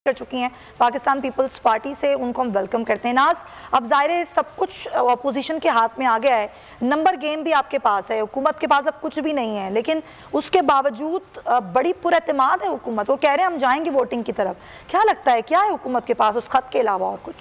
कर चुकी हैं पाकिस्तान पीपल्स पार्टी से, उनको हम वेलकम करते हैं। नाज, अब ज़ाहिर सब कुछ अपोजिशन के हाथ में आ गया है, नंबर गेम भी आपके पास है, हुकूमत के पास अब कुछ भी नहीं है, लेकिन उसके बावजूद बड़ी पुरएतमाद है हुकूमत। वो कह रहे हैं हम जाएंगे वोटिंग की तरफ। क्या लगता है क्या है हुकूमत के पास उस खत के अलावा और कुछ?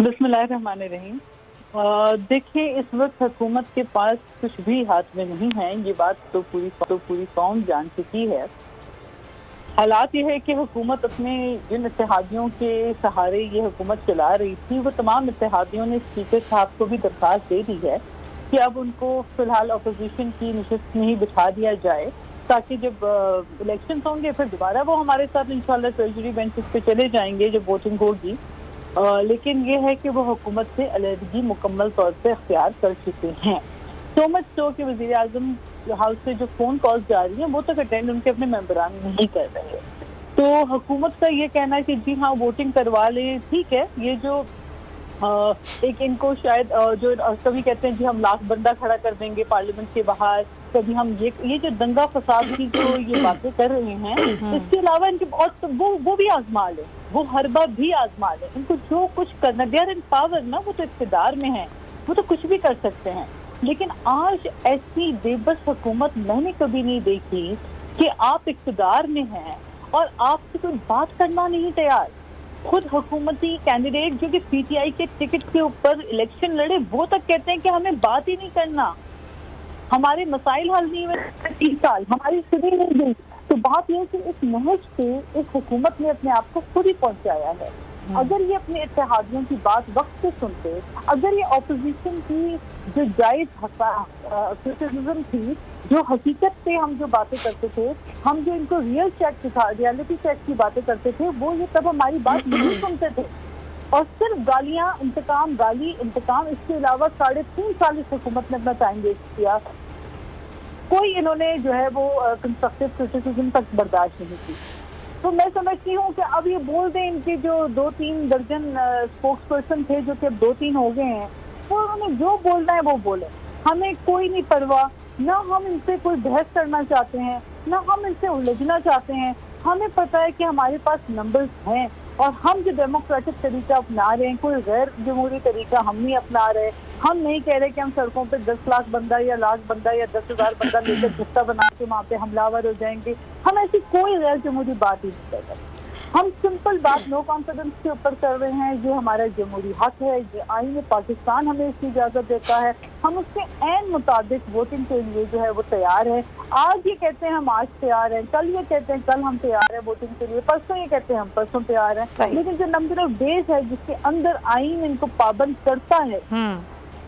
बिस्मिल्लाहिर्रहमानिर्रहीम। देखिए, इस वक्त हुकूमत के पास कुछ भी हाथ में नहीं है, ये बात तो पूरी कौम जान चुकी है। हालात ये है कि हुकूमत अपने जिन इत्तेहादियों के सहारे ये हुकूमत चला रही थी, वो तमाम इत्तेहादियों ने स्पीकर साहब को भी दरख्वास्त दे दी है कि अब उनको फिलहाल अपोजिशन की नशिस्त में ही बिठा दिया जाए, ताकि जब इलेक्शन होंगे फिर दोबारा वो हमारे साथ इंशाल्लाह ट्रेजरी बेंचेस पे चले जाएंगे जब वोटिंग होगी। लेकिन ये है कि वो हुकूमत से अलहदगी मुकम्मल तौर पर अख्तियार कर चुके हैं। सो मच सो कि वज़ीर आज़म हाउस से जो फोन कॉल्स जा रही हैं वो तक अटेंड उनके अपने मेंबरान नहीं कर रहे। तो हुकूमत का ये कहना है कि जी हाँ वोटिंग करवा लें, ठीक है। ये जो एक इनको शायद जो कभी कहते हैं जी हम लाख बंदा खड़ा कर देंगे पार्लियामेंट के बाहर, कभी हम ये जो दंगा फसाद की जो ये बातें कर रहे हैं, इसके अलावा इनके और तो वो भी आजमा लें, वो हर बार भी आजमा लें। इनको जो कुछ करना, दे आर इन पावर ना, वो तो इक़्तिदार में है, वो तो कुछ भी कर सकते हैं। लेकिन आज ऐसी बेबस हुकूमत मैंने कभी नहीं देखी कि आप इक़्तिदार में हैं और आपसे कोई बात करना नहीं तैयार। खुद हुकूमती कैंडिडेट जो कि पीटीआई के टिकट के ऊपर इलेक्शन लड़े, वो तक कहते हैं कि हमें बात ही नहीं करना, हमारे मसाइल हल नहीं हुए 30 साल, हमारी सुनी नहीं गई। तो बात यह है कि इस महज पे इस हुकूमत ने अपने आप को खुद ही पहुंचाया है। अगर ये अपने इत्तेहादियों की बात वक्त से सुनते, अगर ये ऑपोजिशन की जो जायज क्रिटिसिज्म थी, जो हकीकत पे हम जो बातें करते थे, हम जो इनको रियलिटी चेक की बातें करते थे, वो ये तब हमारी बात नहीं सुनते थे और सिर्फ गालियां, इंतकाम, इसके अलावा 3.5 साल इस हुकूमत ने अपना टाइम वेस्ट किया। कोई इन्होंने जो है वो कंस्ट्रक्टिव क्रिटिसिज्म तक बर्दाश्त नहीं की। तो मैं समझती हूँ कि अब ये बोल दें, इनके जो 2-3 दर्जन स्पोक्स पर्सन थे जो कि अब 2-3 हो गए हैं, वो उन्होंने जो बोलना है वो बोले, हमें कोई नहीं परवाह। ना हम इनसे कोई बहस करना चाहते हैं, ना हम इनसे उलझना चाहते हैं। हमें पता है कि हमारे पास नंबर्स हैं और हम जो डेमोक्रेटिक तरीका अपना रहे हैं, कोई गैर जमहूरी तरीका हम नहीं अपना रहे। हम नहीं कह रहे कि हम सड़कों पे 10 लाख बंदा या लाख बंदा या 10,000 बंदा लेकर झुट्टा बना के वहाँ पे हमलावर हो जाएंगे। हम ऐसी कोई गैर जमहूरी बात ही नहीं कर रहे। हम सिंपल बात नो कॉन्फिडेंस के ऊपर कर रहे हैं। ये हमारा जमहूरी हक है, ये आईन पाकिस्तान हमें इसकी इजाजत देता है। हम उसके ऐन मुताबिक वोटिंग के लिए जो है वो तैयार है। आज ये कहते हैं हम आज तैयार हैं, कल ये कहते हैं कल हम तैयार हैं वोटिंग के लिए, परसों ये कहते हैं हम परसों तैयार हैं। लेकिन जो नंबर ऑफ डेज है जिसके अंदर आईन इनको पाबंद करता है,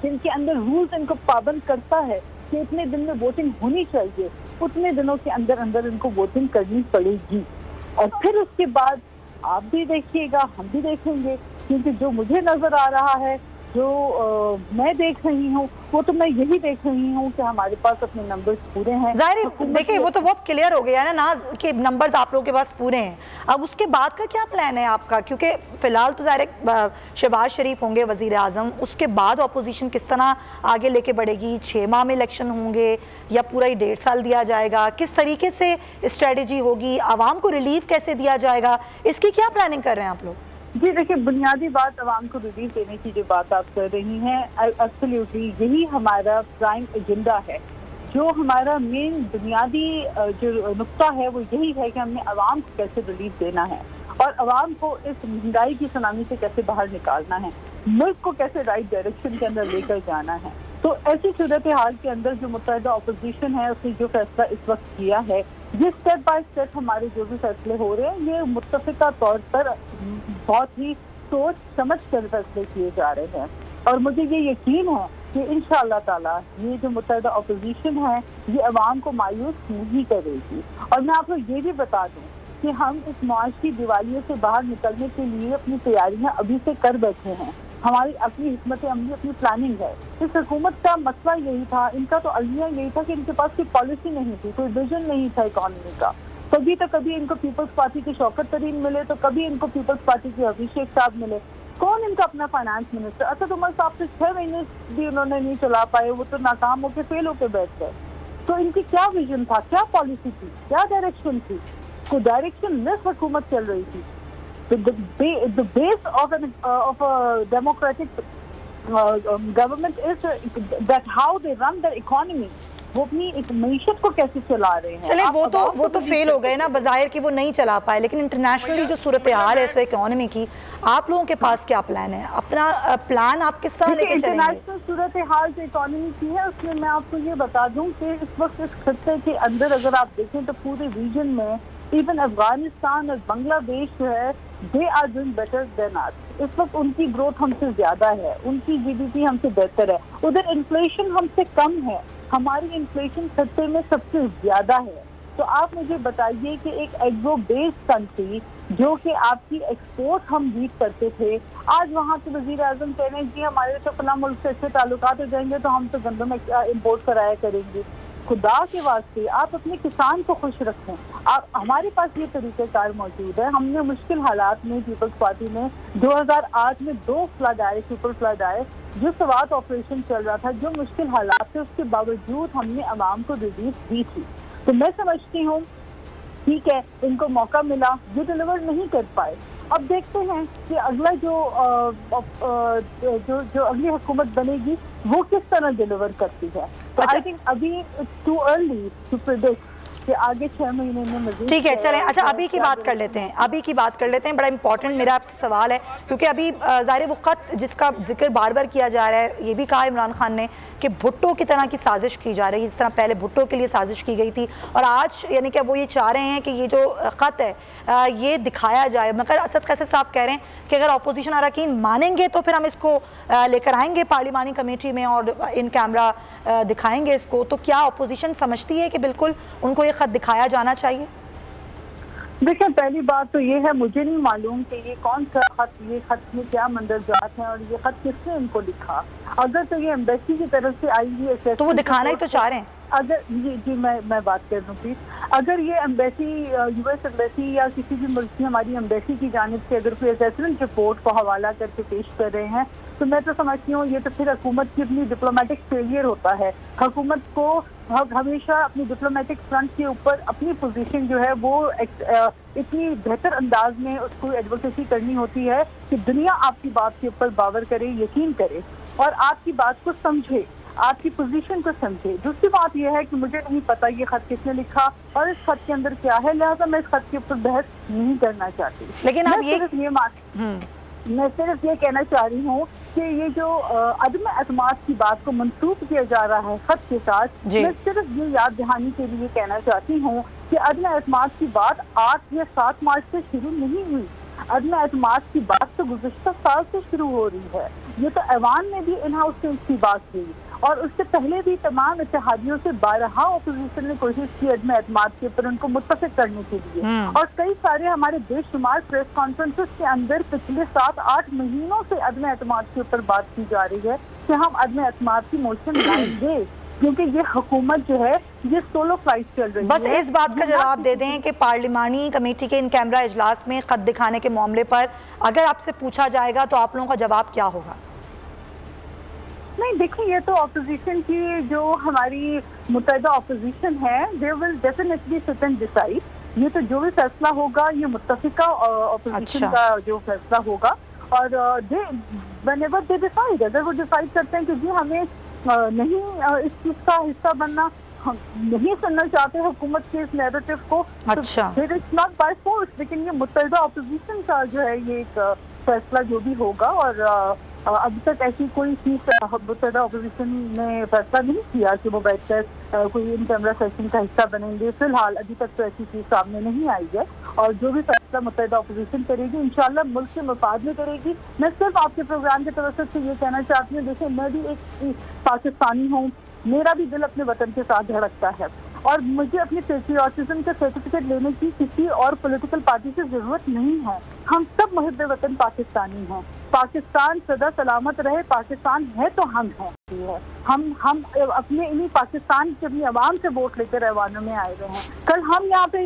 जिनके अंदर रूल्स इनको पाबंद करता है कि इतने दिन में वोटिंग होनी चाहिए, उतने दिनों के अंदर अंदर इनको वोटिंग करनी पड़ेगी। और फिर उसके बाद आप भी देखिएगा, हम भी देखेंगे, क्योंकि जो मुझे नजर आ रहा है, जो मैं देख रही हूँ, वो तो मैं यही देख रही हूँ कि हमारे पास अपने नंबर्स पूरे हैं। जाहिर देखिए वो तो बहुत क्लियर हो गया है ना नाज कि नंबर्स आप लोगों के पास पूरे हैं। अब उसके बाद का क्या प्लान है आपका? क्योंकि फिलहाल तो जाहिर शहबाज शरीफ होंगे वजीर आजम, उसके बाद अपोजिशन किस तरह आगे लेके बढ़ेगी? 6 माह में इलेक्शन होंगे या पूरा ही 1.5 साल दिया जाएगा? किस तरीके से स्ट्रेटजी होगी? आवाम को रिलीफ कैसे दिया जाएगा? इसकी क्या प्लानिंग कर रहे हैं आप लोग? जी देखिए, बुनियादी बात आवाम को रिलीफ देने की जो बात आप कर रही हैं, एब्सोल्युटली यही हमारा प्राइम एजेंडा है। जो हमारा मेन बुनियादी जो नुक्ता है वो यही है कि हमने आवाम को कैसे रिलीफ देना है और आवाम को इस महंगाई की सुनामी से कैसे बाहर निकालना है, मुल्क को कैसे राइट डायरेक्शन के अंदर लेकर जाना है। तो ऐसी सूरत हाल के अंदर जो मुत्तहिदा अपोजिशन है उसने जो फैसला इस वक्त किया है, ये स्टेप बाय स्टेप हमारे जो भी फैसले हो रहे हैं, ये मुत्तफिका तौर पर बहुत ही सोच समझ कर फैसले किए जा रहे हैं। और मुझे ये यकीन है कि इंशाअल्लाह ताला ये जो मुत्तहिदा अपोजिशन है ये अवाम को मायूस नहीं करेगी। और मैं आपको ये भी बता दूं कि हम इस मुआशी दिवालियों से बाहर निकलने के लिए अपनी तैयारियां अभी से कर बैठे हैं। हमारी अपनी हिकमत अमली, अपनी प्लानिंग है। इस हुकूमत का मसला यही था, इनका तो अलमिया यही था कि इनके पास कोई पॉलिसी नहीं थी, कोई विजन नहीं था इकॉनमी का। कभी तो कभी इनको पीपल्स पार्टी के शौकत तरीन मिले, तो कभी इनको पीपल्स पार्टी के हफीज शेख साहब मिले। कौन इनका अपना फाइनेंस मिनिस्टर? असद उमर साहब तो 6 महीने भी उन्होंने नहीं चला पाए, वो तो नाकाम होकर फेल होकर बैठ गए। तो इनकी क्या विजन था, क्या पॉलिसी थी, क्या डायरेक्शन थी? को डायरेक्शन लेस हुकूमत चल रही थी। The base of a democratic government is that how they run their economy. वो अपनी एक मईशत को कैसे चला रहे हैं। चले वो तो फेल हो गए ना, बजाहिर कि वो नहीं चला पाए, लेकिन इंटरनेशनली जो सूरत हाल है इस इकोनॉमी की, आप लोगों के पास क्या प्लान है? अपना प्लान आप किस तरह लेके चलेंगे? इंटरनेशनल सूरत हाल जो इकोनॉमी की है उसमें मैं आपको ये बता दूं कि इस वक्त इस खत्ते के अंदर अगर आप देखें तो पूरे रीजन में इवन अफगानिस्तान और बांग्लादेश जो है they are doing better than us. इस वक्त उनकी ग्रोथ हमसे ज्यादा है, उनकी जीडीपी हमसे बेहतर है, उधर इन्फ्लेशन हमसे कम है, हमारी इन्फ्लेशन खत्ते में सबसे ज्यादा है। तो आप मुझे बताइए कि एक एग्रो बेस्ड कंट्री जो कि आपकी एक्सपोर्ट हम बीट करते थे, आज वहाँ के वजीर आजम कह रहे हैं कि हमारे तो फला मुल्क से अच्छे ताल्लुकात हो जाएंगे तो हम तो गंदम इम्पोर्ट कराया करेंगे। खुदा के वास्ते आप अपने किसान को खुश रखें। हमारे पास ये तरीक़ेकार मौजूद है। हमने मुश्किल हालात में पीपल्स पार्टी ने 2008 में 2 फ्लड आए, सुपर फ्लड आए, जो स्वात ऑपरेशन चल रहा था, जो मुश्किल हालात थे उसके बावजूद हमने आवाम को रिलीफ दी थी। तो मैं समझती हूँ ठीक है, इनको मौका मिला, ये डिलीवर नहीं कर पाए। अब देखते हैं कि अगला जो अगली हुकूमत बनेगी वो किस तरह डिलीवर करती है। तो आई थिंक अभी it's too early to predict कि आगे 6 महीने में मज़ीद। ठीक है, चलें। अच्छा, अभी की बात कर लेते हैं, बड़ा इंपॉर्टेंट मेरा आपसे सवाल है, क्योंकि अभी ज़ाहिर वो ख़त जिसका जिक्र बार बार किया जा रहा है, ये भी कहा इमरान खान ने कि भुट्टो की तरह की साजिश की जा रही है, जिस तरह पहले भुट्टो के लिए साजिश की गई थी, और आज यानी कि वो ये चाह रहे हैं कि ये जो ख़त है ये दिखाया जाए। मगर असद कैसे साहब कह रहे हैं कि अगर अपोजिशन अरकान मानेंगे तो फिर हम इसको लेकर आएंगे पार्लिमानी कमेटी में और इन कैमरा दिखाएंगे इसको। तो क्या अपोजिशन समझती है कि बिल्कुल उनको ये ख़त दिखाया जाना चाहिए? देखिए, पहली बात तो ये है, मुझे नहीं मालूम कि ये कौन सा खत, ये खत में क्या मंदरजात हैं और ये खत किसने इनको लिखा। अगर तो ये एम्बेसी की तरफ से आई है तो वो दिखाना ही तो चाह रहे हैं। अगर जी मैं बात कर दूँ प्लीज, अगर ये एम्बेसी, यूएस एम्बेसी या किसी भी मुल्क की हमारी एम्बेसी की जानिब से अगर कोई असेसमेंट रिपोर्ट को हवाला करके पेश कर रहे हैं तो मैं तो समझती हूँ ये तो फिर हुकूमत की अपनी डिप्लोमेटिक फेलियर होता है। हुकूमत को हमेशा अपनी डिप्लोमेटिक फ्रंट के ऊपर अपनी पोजीशन जो है वो इतनी बेहतर अंदाज में उसको एडवोकेसी करनी होती है कि दुनिया आपकी बात के ऊपर बावर करे, यकीन करे और आपकी बात को समझे, आपकी पोजीशन को समझे। दूसरी बात यह है कि मुझे नहीं पता ये खत किसने लिखा और इस खत के अंदर क्या है, लिहाजा मैं इस खत के ऊपर बहस नहीं करना चाहती। लेकिन आप मैं सिर्फ ये कहना चाह रही हूँ कि ये जो अदम एतमाद की बात को मंसूब किया जा रहा है खत के साथ, मैं सिर्फ ये याद दहानी के लिए कहना चाहती हूँ कि अदम एतमाद की बात 8 या 7 मार्च से शुरू नहीं हुई। अदम एतमाद की बात तो गुज़श्ता साल से शुरू हो रही है। ये तो ऐवान में भी इन हाउस से इसकी बात हुई और उससे पहले भी तमाम इत्तेहादियों से 12 अपोजिशन ने कोशिश की अदम एतमाद के ऊपर उनको मुत्तफिक करने के लिए और कई सारे हमारे बेशुमार प्रेस कॉन्फ्रेंसेस के अंदर पिछले 7-8 महीनों से अदम एतमाद के ऊपर बात की जा रही है कि हम अदम एतमाद की मोशन लाएंगे, क्योंकि ये हुकूमत जो है ये सोलो फ्लाइट चल रही है। बस इस बात का जवाब दे दें कि पार्लिमानी कमेटी के इन कैमरा इजलास में खत दिखाने के मामले पर अगर आपसे पूछा जाएगा तो आप लोगों का जवाब क्या होगा? नहीं, देखिए, ये तो अपोजिशन की जो हमारी मुत्तहिदा अपोजिशन है, they will definitely sit and decide. ये तो जो भी फैसला होगा ये मुत्तफिका अपोजिशन का जो फैसला होगा और व्हेनेवर दे डिसाइड, अगर वो डिसाइड करते हैं कि जी हमें नहीं इस चीज का हिस्सा बनना, हम नहीं सुनना चाहते हुकूमत के इस नैरेटिव को, अच्छा, तो इट्स नॉट बाय फोर्स। लेकिन ये मुत्तहिदा अपोजिशन का जो है ये एक फैसला जो भी होगा और अभी तक ऐसी कोई चीज मुत्तहिदा अपोजिशन ने फैसला नहीं किया कि वो बैठकर कोई इन कैमरा सेशन का हिस्सा बनेंगे। फिलहाल अभी तक तो ऐसी चीज सामने नहीं आई है और जो भी फैसला मुत्तहिदा अपोजिशन करेगी इंशाल्लाह मुल्क के मफाद में करेगी। मैं सिर्फ आपके प्रोग्राम के तवज्जुह से ये कहना चाहती हूँ, देखिए मैं भी एक पाकिस्तानी हूँ, मेरा भी दिल अपने वतन के साथ धड़कता है और मुझे अपनी पेट्रियाटिज्म का सर्टिफिकेट लेने की किसी और पॉलिटिकल पार्टी से जरूरत नहीं है। हम सब मुहिब्बे वतन पाकिस्तानी हैं। पाकिस्तान सदा सलामत रहे, पाकिस्तान है तो हम हैं। हम अपने इन्हीं पाकिस्तान के अपनी आवाम से वोट लेकर ऐवानों में आए हुए हैं। कल हम यहाँ पे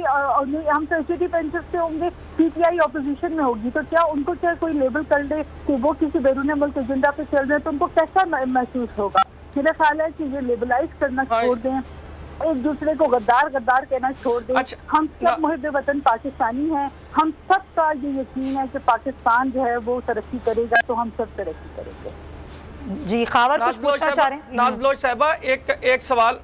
हम सोसाइटी बेंचेस पे होंगे, पीटीआई ऑपोजिशन में होगी, तो क्या उनको क्या कोई लेबल कर दे कि वो किसी बैरून मुल्क एजेंडा पे चल रहे हैं तो उनको कैसा महसूस होगा? मेरा ख्याल है कि ये लेबलाइज करना छोड़ दें एक दूसरे को गद्दार गद्दार कहना छोड़ दें। अच्छा, हम सब मुहिब वतन पाकिस्तानी हैं, हम सब का ये यकीन है कि पाकिस्तान जो है वो तरक्की करेगा, तो हम सब तरक्की करेंगे। जी खावर कुछ पूछना चाह रहे हैं? नाज बलोच साहिबा एक सवाल,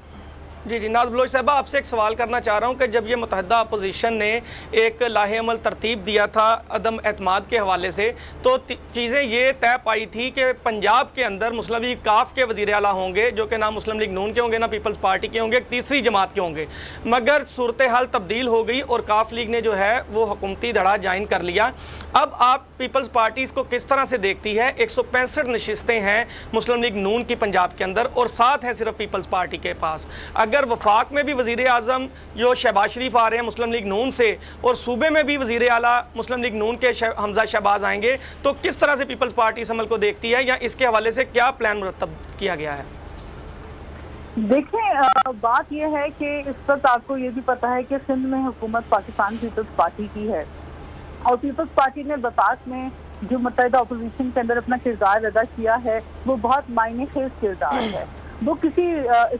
जी नाज बलोच साहिबा आपसे एक सवाल करना चाह रहा हूँ कि जब ये मुतहदा अपोजिशन ने एक लाहे अमल तरतीब दिया था अदम एतमाद के हवाले से, तो चीज़ें ये तय पाई थी कि पंजाब के अंदर मुस्लिम लीग काफ के वज़ीर आला होंगे, जो कि ना मुस्लिम लीग नून के होंगे ना पीपल्स पार्टी के होंगे, एक तीसरी जमात के होंगे। मगर सूरत हाल तब्दील हो गई और काफ लीग ने जो है वो हुकूमती धड़ा ज्वाइन कर लिया। अब आप पीपल्स पार्टी इसको किस तरह से देखती है? 165 नशिस्तें हैं मुस्लिम लीग नून की पंजाब के अंदर और 7 हैं सिर्फ पीपल्स पार्टी के पास। अगर वफाक में भी वज़ीर आज़म जो शहबाज शरीफ आ रहे हैं मुस्लिम लीग नून से और सूबे में भी वज़ीर आला मुस्लिम लीग नून के हमजा शहबाज आएंगे, तो किस तरह से पीपल्स पार्टी इस अमल को देखती है या इसके हवाले से क्या प्लान मुरतब किया गया है? देखिए, बात यह है कि इस वक्त आपको ये भी पता है कि सिंध में हुकूमत पाकिस्तान पीपल्स पार्टी की है और पीपल्स पार्टी ने वफाक में जो मुत्तहिदा अपोजिशन के अंदर अपना किरदार अदा किया है वो बहुत मायने खेज किरदार है, वो किसी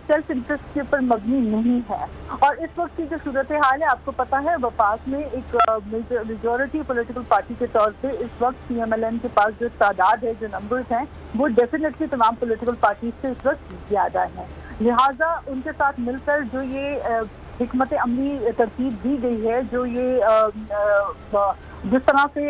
सेल्फ इंटरेस्ट के ऊपर मबनी नहीं है। और इस वक्त की जो सूरत हाल है आपको पता है, वफाक में एक मेजॉरिटी पॉलिटिकल पार्टी के तौर पे इस वक्त PMLN के पास जो तादाद है, जो नंबर्स हैं, वो डेफिनेटली तमाम पॉलिटिकल पार्टी से इस वक्त ज़्यादा है। लिहाजा उनके साथ मिलकर जो ये हिकमत अमली तरतीब दी गई है, जो ये जिस तरह से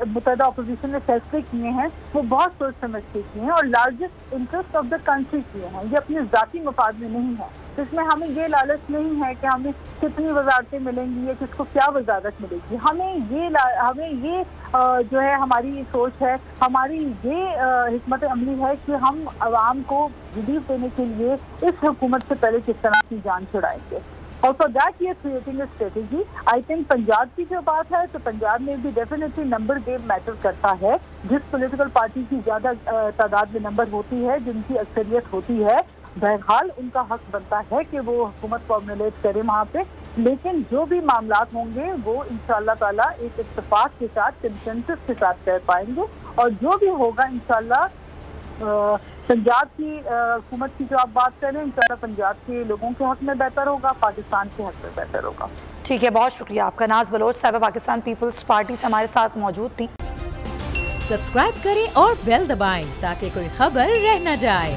मुत्तहिदा अपोजिशन ने फैसले किए हैं वो बहुत सोच समझ के किए हैं और largest interest of the country किए हैं, ये अपने ज़ाती मफाद में नहीं है। तो इसमें हमें ये लालच नहीं है कि हमें कितनी वजारतें मिलेंगी या किसको क्या वजारत मिलेगी। हमें ये जो है हमारी सोच है, हमारी ये हिकमत अमली है कि हम आवाम को रिलीफ देने के लिए इस हुकूमत से पहले किस तरह की जान छुड़ाएंगे। और फॉर दैट ये creating strategy. I think Punjab की जो बात है तो पंजाब में भी डेफिनेटली नंबर गेम मैटर करता है। जिस पॉलिटिकल पार्टी की ज़्यादा तादाद में नंबर होती है, जिनकी अक्सरियत होती है, बहरहाल उनका हक बनता है कि वो हुकूमत फॉर्मुलेट करे वहाँ पे। लेकिन जो भी मामलात होंगे वो इंशाअल्लाह ताला एक इत्तेफाक के साथ, कंसेंसस के साथ कर पाएंगे और जो भी होगा इंशाअल्लाह पंजाब की हुकूमत की जो आप बात करें, इंशाअल्लाह पंजाब के लोगों के हक में बेहतर होगा, पाकिस्तान के हक में बेहतर होगा। ठीक है, बहुत शुक्रिया आपका। नाज बलोच साहिबा पाकिस्तान पीपल्स पार्टी से हमारे साथ मौजूद थी। सब्सक्राइब करें और बेल दबाएं ताकि कोई खबर रह न जाए।